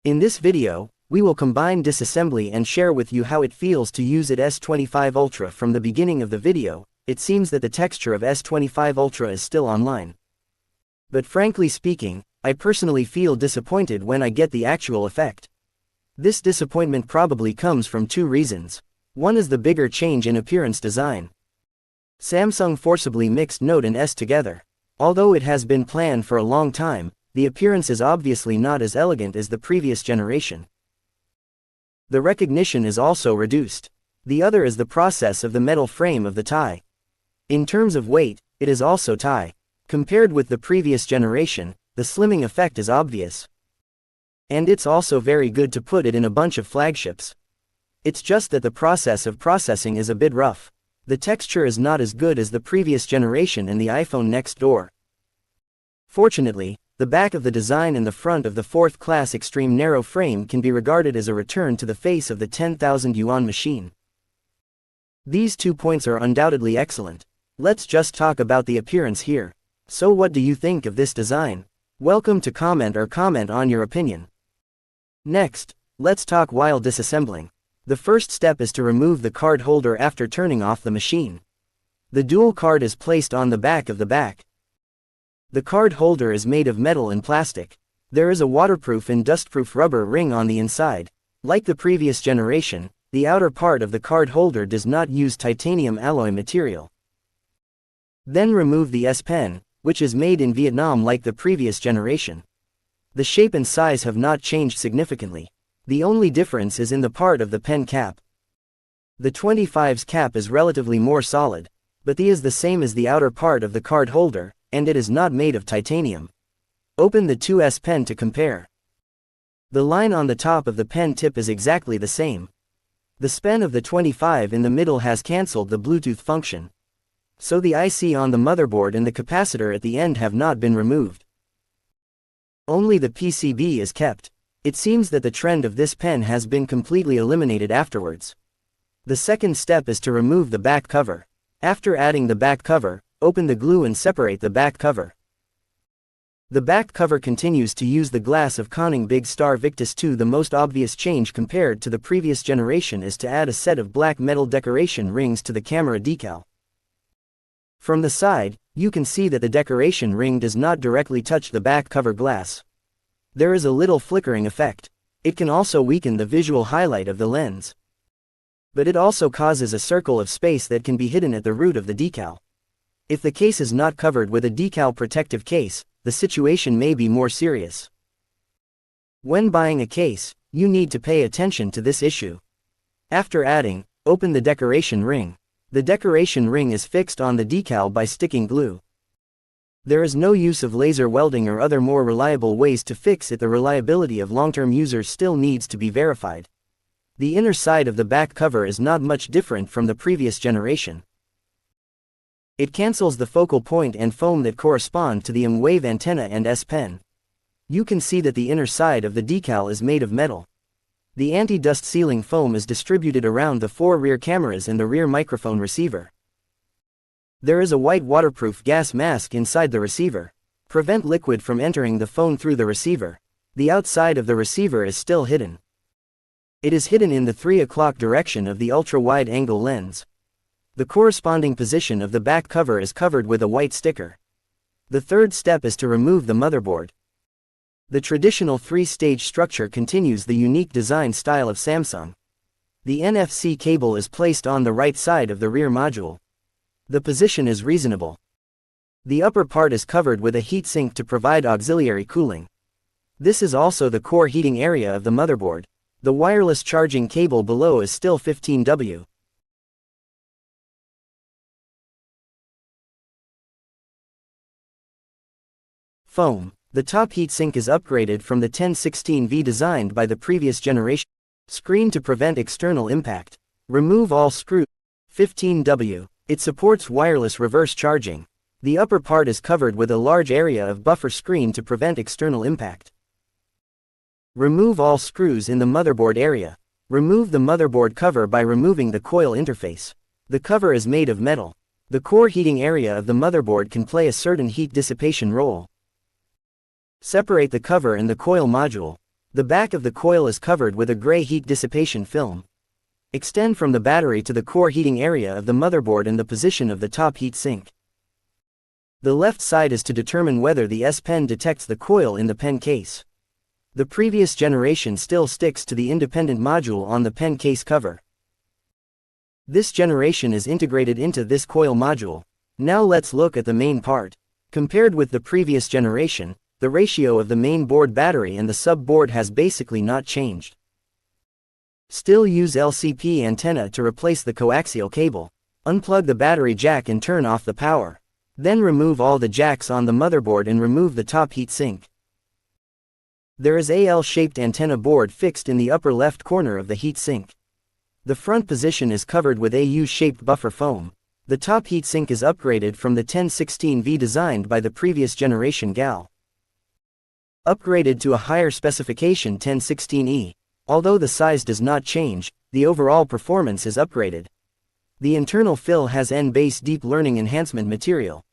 In this video, we will combine disassembly and share with you how it feels to use it S25 Ultra. From the beginning of the video, it seems that the texture of S25 Ultra is still online. But frankly speaking, I personally feel disappointed when I get the actual effect. This disappointment probably comes from two reasons. One is the bigger change in appearance design. Samsung forcibly mixed Note and S together. Although it has been planned for a long time, the appearance is obviously not as elegant as the previous generation. The recognition is also reduced. The other is the process of the metal frame of the tie. In terms of weight, it is also tie. Compared with the previous generation, the slimming effect is obvious. And it's also very good to put it in a bunch of flagships. It's just that the process of processing is a bit rough. The texture is not as good as the previous generation and the iPhone next door. Fortunately, the back of the design and the front of the 4th class extreme narrow frame can be regarded as a return to the face of the 10,000 yuan machine. These 2 points are undoubtedly excellent. Let's just talk about the appearance here. So what do you think of this design? Welcome to comment on your opinion. Next, let's talk while disassembling. The first step is to remove the card holder after turning off the machine. The dual card is placed on the back of the back. The card holder is made of metal and plastic. There is a waterproof and dustproof rubber ring on the inside. Like the previous generation, the outer part of the card holder does not use titanium alloy material. Then remove the S Pen, which is made in Vietnam like the previous generation. The shape and size have not changed significantly. The only difference is in the part of the pen cap. The 25's cap is relatively more solid, but the is the same as the outer part of the card holder, and it is not made of titanium. Open the 2S Pen to compare. The line on the top of the pen tip is exactly the same. The spen of the 25 in the middle has cancelled the Bluetooth function. So the IC on the motherboard and the capacitor at the end have not been removed. Only the PCB is kept. It seems that the trend of this pen has been completely eliminated afterwards. The second step is to remove the back cover. After adding the back cover, open the glue and separate the back cover. The back cover continues to use the glass of Corning Big Star Victus 2. The most obvious change compared to the previous generation is to add a set of black metal decoration rings to the camera decal. From the side, you can see that the decoration ring does not directly touch the back cover glass. There is a little flickering effect. It can also weaken the visual highlight of the lens. But it also causes a circle of space that can be hidden at the root of the decal. If the case is not covered with a decal protective case, the situation may be more serious. When buying a case, you need to pay attention to this issue. After adding, open the decoration ring. The decoration ring is fixed on the decal by sticking glue. There is no use of laser welding or other more reliable ways to fix it. The reliability of long-term users still needs to be verified. The inner side of the back cover is not much different from the previous generation. It cancels the focal point and foam that correspond to the M-Wave antenna and S Pen. You can see that the inner side of the decal is made of metal. The anti-dust sealing foam is distributed around the 4 rear cameras and the rear microphone receiver. There is a white waterproof gas mask inside the receiver. Prevent liquid from entering the phone through the receiver. The outside of the receiver is still hidden. It is hidden in the 3 o'clock direction of the ultra-wide angle lens. The corresponding position of the back cover is covered with a white sticker. The third step is to remove the motherboard. The traditional 3-stage structure continues the unique design style of Samsung. The NFC cable is placed on the right side of the rear module. The position is reasonable. The upper part is covered with a heat sink to provide auxiliary cooling. This is also the core heating area of the motherboard. The wireless charging cable below is still 15W. Foam. The top heatsink is upgraded from the 1016V designed by the previous generation. Screen to prevent external impact. Remove all screws. 15W. It supports wireless reverse charging. The upper part is covered with a large area of buffer screen to prevent external impact. Remove all screws in the motherboard area. Remove the motherboard cover by removing the coil interface. The cover is made of metal. The core heating area of the motherboard can play a certain heat dissipation role. Separate the cover and the coil module. The back of the coil is covered with a gray heat dissipation film. Extend from the battery to the core heating area of the motherboard and the position of the top heat sink. The left side is to determine whether the S Pen detects the coil in the pen case. The previous generation still sticks to the independent module on the pen case cover. This generation is integrated into this coil module. Now let's look at the main part. Compared with the previous generation, the ratio of the main board battery and the sub-board has basically not changed. Still use LCP antenna to replace the coaxial cable. Unplug the battery jack and turn off the power. Then remove all the jacks on the motherboard and remove the top heat sink. There is a L-shaped antenna board fixed in the upper left corner of the heat sink. The front position is covered with a U-shaped buffer foam. The top heat sink is upgraded from the 1016V designed by the previous generation GAL. Upgraded to a higher specification 1016E. Although the size does not change, the overall performance is upgraded. The internal fill has N-base deep learning enhancement material.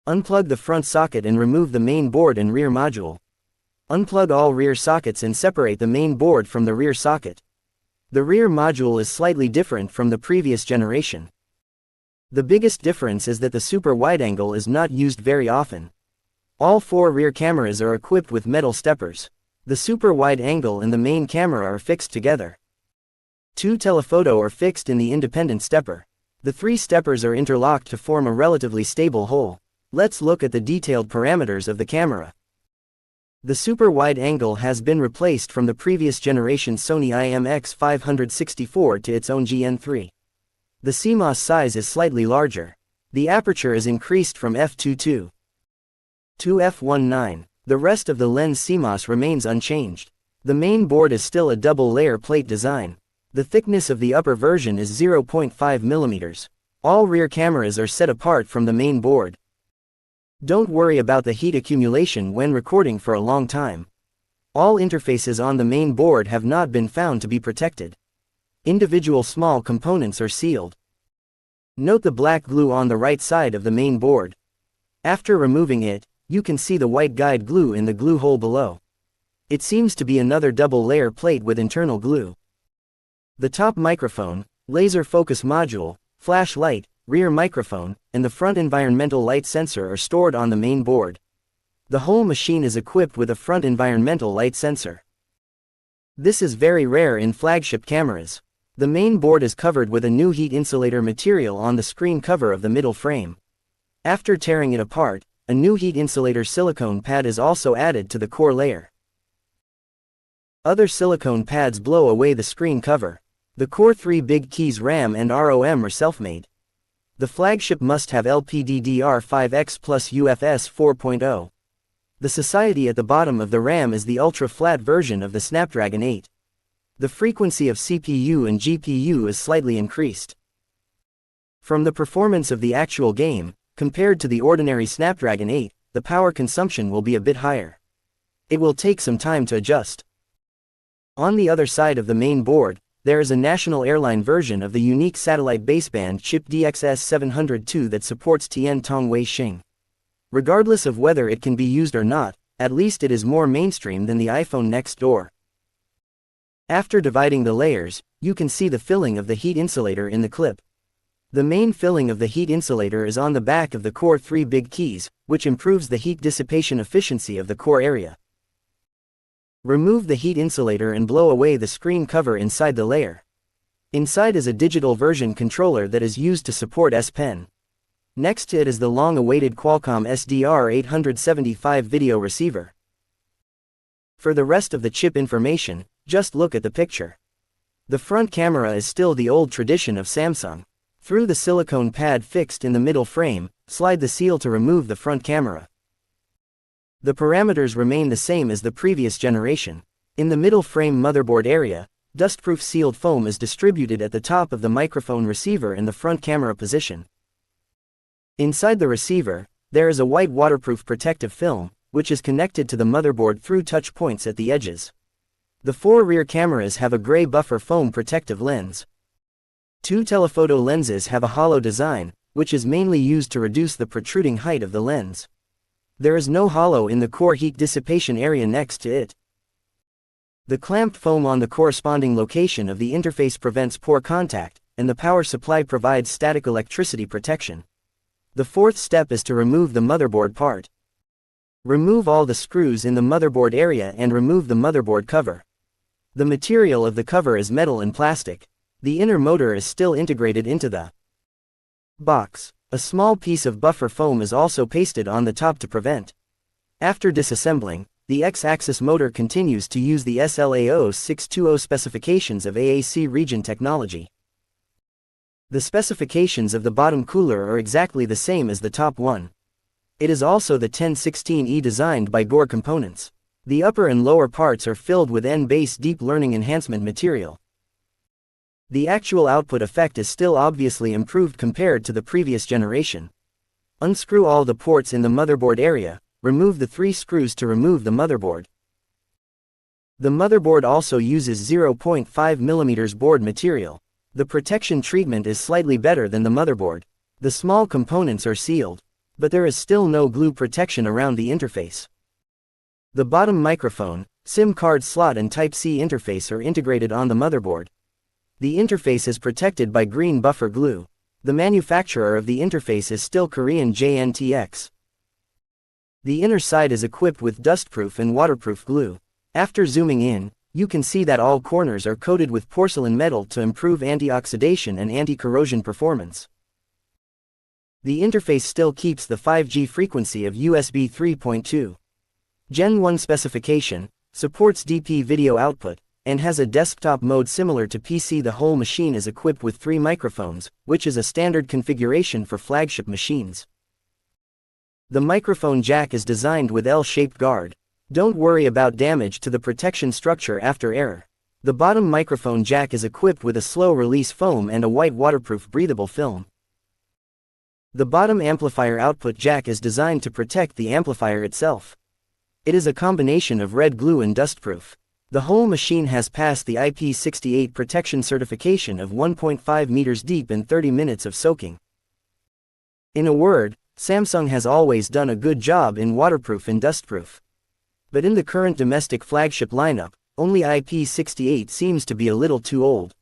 Unplug the front socket and remove the main board and rear module. Unplug all rear sockets and separate the main board from the rear socket. The rear module is slightly different from the previous generation. The biggest difference is that the super wide angle is not used very often. All 4 rear cameras are equipped with metal steppers. The super wide angle and the main camera are fixed together. 2 telephoto are fixed in the independent stepper. The 3 steppers are interlocked to form a relatively stable whole. Let's look at the detailed parameters of the camera. The super wide angle has been replaced from the previous generation Sony IMX564 to its own GN3. The CMOS size is slightly larger. The aperture is increased from f2.2 to f1.9. The rest of the lens CMOS remains unchanged. The main board is still a double-layer plate design. The thickness of the upper version is 0.5 mm. All rear cameras are set apart from the main board. Don't worry about the heat accumulation when recording for a long time. All interfaces on the main board have not been found to be protected. Individual small components are sealed. Note the black glue on the right side of the main board. After removing it, you can see the white guide glue in the glue hole below. It seems to be another double-layer plate with internal glue. The top microphone, laser focus module, flashlight, rear microphone, and the front environmental light sensor are stored on the main board. The whole machine is equipped with a front environmental light sensor. This is very rare in flagship cameras. The main board is covered with a new heat insulator material on the screen cover of the middle frame. After tearing it apart, a new heat insulator silicone pad is also added to the core layer. Other silicone pads blow away the screen cover. The Core 3 big keys RAM and ROM are self-made. The flagship must have LPDDR5X plus UFS 4.0. The Society at the bottom of the RAM is the ultra-flat version of the Snapdragon 8. The frequency of CPU and GPU is slightly increased. From the performance of the actual game, compared to the ordinary Snapdragon 8, the power consumption will be a bit higher. It will take some time to adjust. On the other side of the main board, there is a national airline version of the unique satellite baseband chip DXS702 that supports Tian Tong Wei Xing. Regardless of whether it can be used or not, at least it is more mainstream than the iPhone next door. After dividing the layers, you can see the filling of the heat insulator in the clip. The main filling of the heat insulator is on the back of the Core 3 big keys, which improves the heat dissipation efficiency of the core area. Remove the heat insulator and blow away the screen cover inside the layer. Inside is a digital version controller that is used to support S Pen. Next to it is the long-awaited Qualcomm SDR875 video receiver. For the rest of the chip information, just look at the picture. The front camera is still the old tradition of Samsung. Through the silicone pad fixed in the middle frame, slide the seal to remove the front camera. The parameters remain the same as the previous generation. In the middle frame motherboard area, dustproof sealed foam is distributed at the top of the microphone receiver in the front camera position. Inside the receiver, there is a white waterproof protective film, which is connected to the motherboard through touch points at the edges. The 4 rear cameras have a gray buffer foam protective lens. 2 telephoto lenses have a hollow design, which is mainly used to reduce the protruding height of the lens. There is no hollow in the core heat dissipation area next to it. The clamped foam on the corresponding location of the interface prevents poor contact, and the power supply provides static electricity protection. The fourth step is to remove the motherboard part. Remove all the screws in the motherboard area and remove the motherboard cover. The material of the cover is metal and plastic. The inner motor is still integrated into the box. A small piece of buffer foam is also pasted on the top to prevent. After disassembling, the X-axis motor continues to use the SLA0620 specifications of AAC region technology. The specifications of the bottom cooler are exactly the same as the top one. It is also the 1016E designed by Gore Components. The upper and lower parts are filled with N-base deep learning enhancement material. The actual output effect is still obviously improved compared to the previous generation. Unscrew all the ports in the motherboard area, remove the 3 screws to remove the motherboard. The motherboard also uses 0.5 mm board material. The protection treatment is slightly better than the motherboard. The small components are sealed, but there is still no glue protection around the interface. The bottom microphone, SIM card slot and Type-C interface are integrated on the motherboard. The interface is protected by green buffer glue. The manufacturer of the interface is still Korean JNTX. The inner side is equipped with dustproof and waterproof glue. After zooming in, you can see that all corners are coated with porcelain metal to improve anti-oxidation and anti-corrosion performance. The interface still keeps the 5G frequency of USB 3.2. Gen 1 specification, supports DP video output, and has a desktop mode similar to PC. The whole machine is equipped with 3 microphones, which is a standard configuration for flagship machines. The microphone jack is designed with L-shaped guard. Don't worry about damage to the protection structure after error. The bottom microphone jack is equipped with a slow-release foam and a white waterproof breathable film. The bottom amplifier output jack is designed to protect the amplifier itself. It is a combination of red glue and dustproof. The whole machine has passed the IP68 protection certification of 1.5 meters deep and 30 minutes of soaking. In a word, Samsung has always done a good job in waterproof and dustproof. But in the current domestic flagship lineup, only IP68 seems to be a little too old.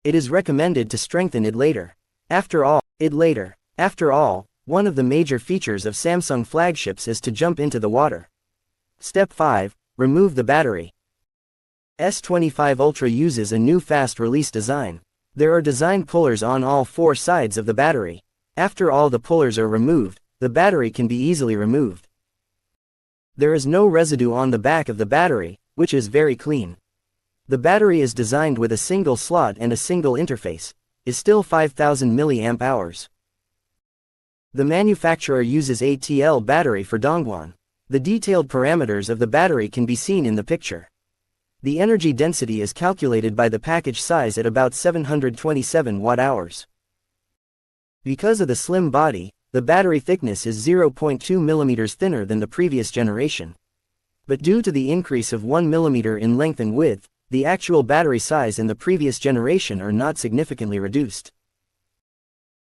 It is recommended to strengthen it later. After all, one of the major features of Samsung flagships is to jump into the water. Step 5. Remove the battery. S25 Ultra uses a new fast-release design. There are design pullers on all 4 sides of the battery. After all the pullers are removed, the battery can be easily removed. There is no residue on the back of the battery, which is very clean. The battery is designed with a single slot and a single interface, is still 5000 mAh. The manufacturer uses a TL battery for Dongguan. The detailed parameters of the battery can be seen in the picture. The energy density is calculated by the package size at about 727 Wh. Because of the slim body, the battery thickness is 0.2 mm thinner than the previous generation. But due to the increase of 1 mm in length and width, the actual battery size in the previous generation are not significantly reduced.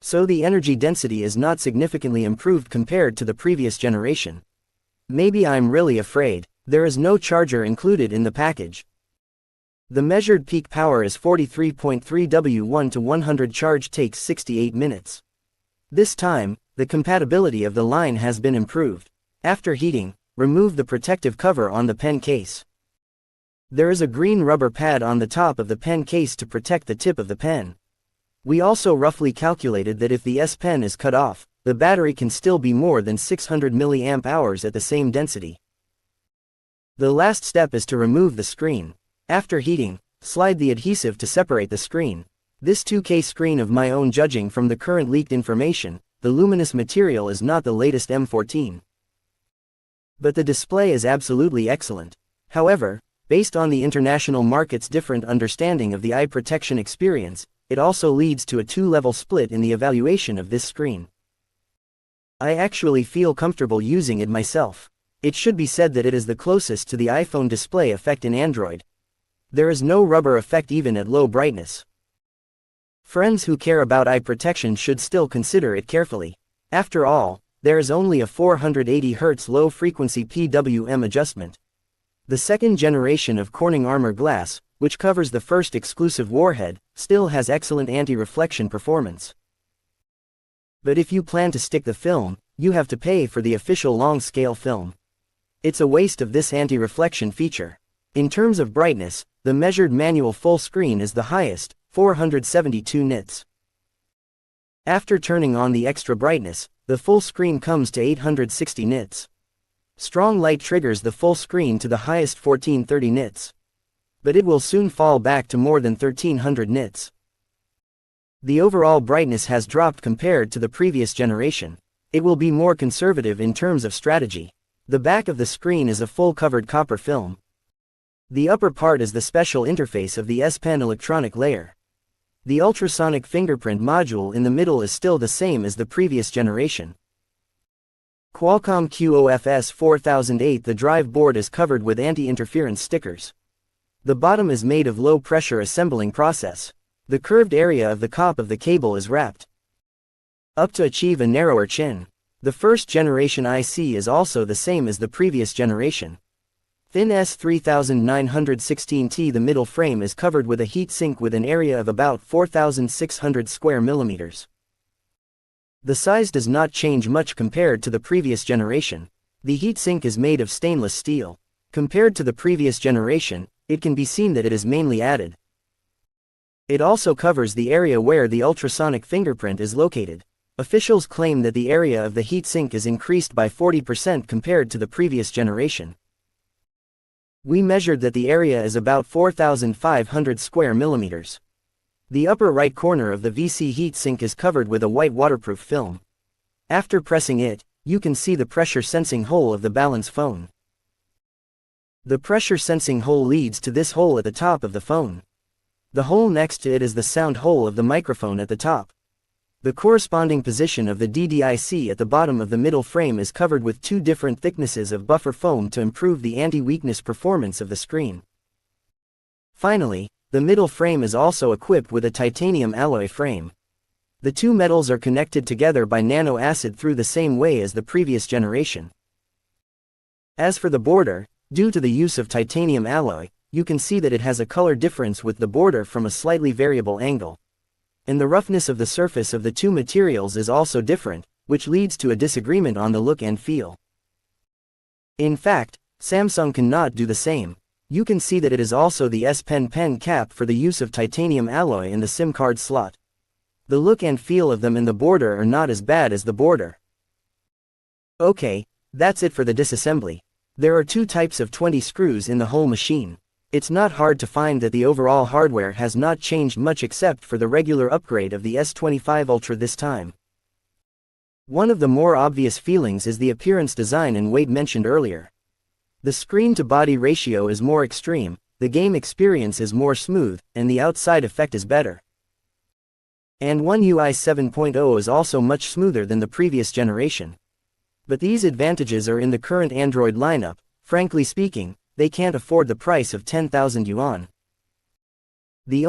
So the energy density is not significantly improved compared to the previous generation. Maybe I'm really afraid. There is no charger included in the package. The measured peak power is 43.3 W. 1 to 100 charge takes 68 minutes. This time, the compatibility of the line has been improved. After heating, remove the protective cover on the pen case. There is a green rubber pad on the top of the pen case to protect the tip of the pen. We also roughly calculated that if the S Pen is cut off, the battery can still be more than 600 mAh at the same density. The last step is to remove the screen. After heating, slide the adhesive to separate the screen. This 2K screen of my own judging from the current leaked information, the luminous material is not the latest M14. But the display is absolutely excellent. However, based on the international market's different understanding of the eye protection experience, it also leads to a 2-level split in the evaluation of this screen. I actually feel comfortable using it myself. It should be said that it is the closest to the iPhone display effect in Android. There is no rubber effect even at low brightness. Friends who care about eye protection should still consider it carefully. After all, there is only a 480 Hz low-frequency PWM adjustment. The second generation of Corning armor glass, which covers the first exclusive warhead, still has excellent anti-reflection performance. But if you plan to stick the film, you have to pay for the official long-scale film. It's a waste of this anti-reflection feature. In terms of brightness, the measured manual full screen is the highest, 472 nits. After turning on the extra brightness, the full screen comes to 860 nits. Strong light triggers the full screen to the highest 1430 nits. But it will soon fall back to more than 1300 nits. The overall brightness has dropped compared to the previous generation. It will be more conservative in terms of strategy. The back of the screen is a full covered copper film. The upper part is the special interface of the S Pen electronic layer. The ultrasonic fingerprint module in the middle is still the same as the previous generation. Qualcomm QOFS 4008. The drive board is covered with anti-interference stickers. The bottom is made of low-pressure assembling process. The curved area of the top of the cable is wrapped up to achieve a narrower chin. The first generation IC is also the same as the previous generation. Thin S3916T. The middle frame is covered with a heat sink with an area of about 4,600 square millimeters. The size does not change much compared to the previous generation. The heatsink is made of stainless steel. Compared to the previous generation, it can be seen that it is mainly added. It also covers the area where the ultrasonic fingerprint is located. Officials claim that the area of the heatsink is increased by 40% compared to the previous generation. We measured that the area is about 4,500 square millimeters. The upper right corner of the VC heatsink is covered with a white waterproof film. After pressing it, you can see the pressure sensing hole of the balance phone. The pressure sensing hole leads to this hole at the top of the phone. The hole next to it is the sound hole of the microphone at the top. The corresponding position of the DDIC at the bottom of the middle frame is covered with two different thicknesses of buffer foam to improve the anti-weakness performance of the screen. Finally, the middle frame is also equipped with a titanium alloy frame. The two metals are connected together by nano acid through the same way as the previous generation. As for the border, due to the use of titanium alloy, you can see that it has a color difference with the border from a slightly variable angle. And the roughness of the surface of the two materials is also different, which leads to a disagreement on the look and feel. In fact, Samsung cannot do the same. You can see that it is also the S Pen pen cap for the use of titanium alloy in the SIM card slot. The look and feel of them in the border are not as bad as the border. Okay, that's it for the disassembly. There are two types of 20 screws in the whole machine. It's not hard to find that the overall hardware has not changed much except for the regular upgrade of the S25 Ultra this time. One of the more obvious feelings is the appearance, design and weight mentioned earlier. The screen-to-body ratio is more extreme, the game experience is more smooth, and the outside effect is better. And One UI 7.0 is also much smoother than the previous generation. But these advantages are in the current Android lineup. Frankly speaking, they can't afford the price of 10,000 yuan. The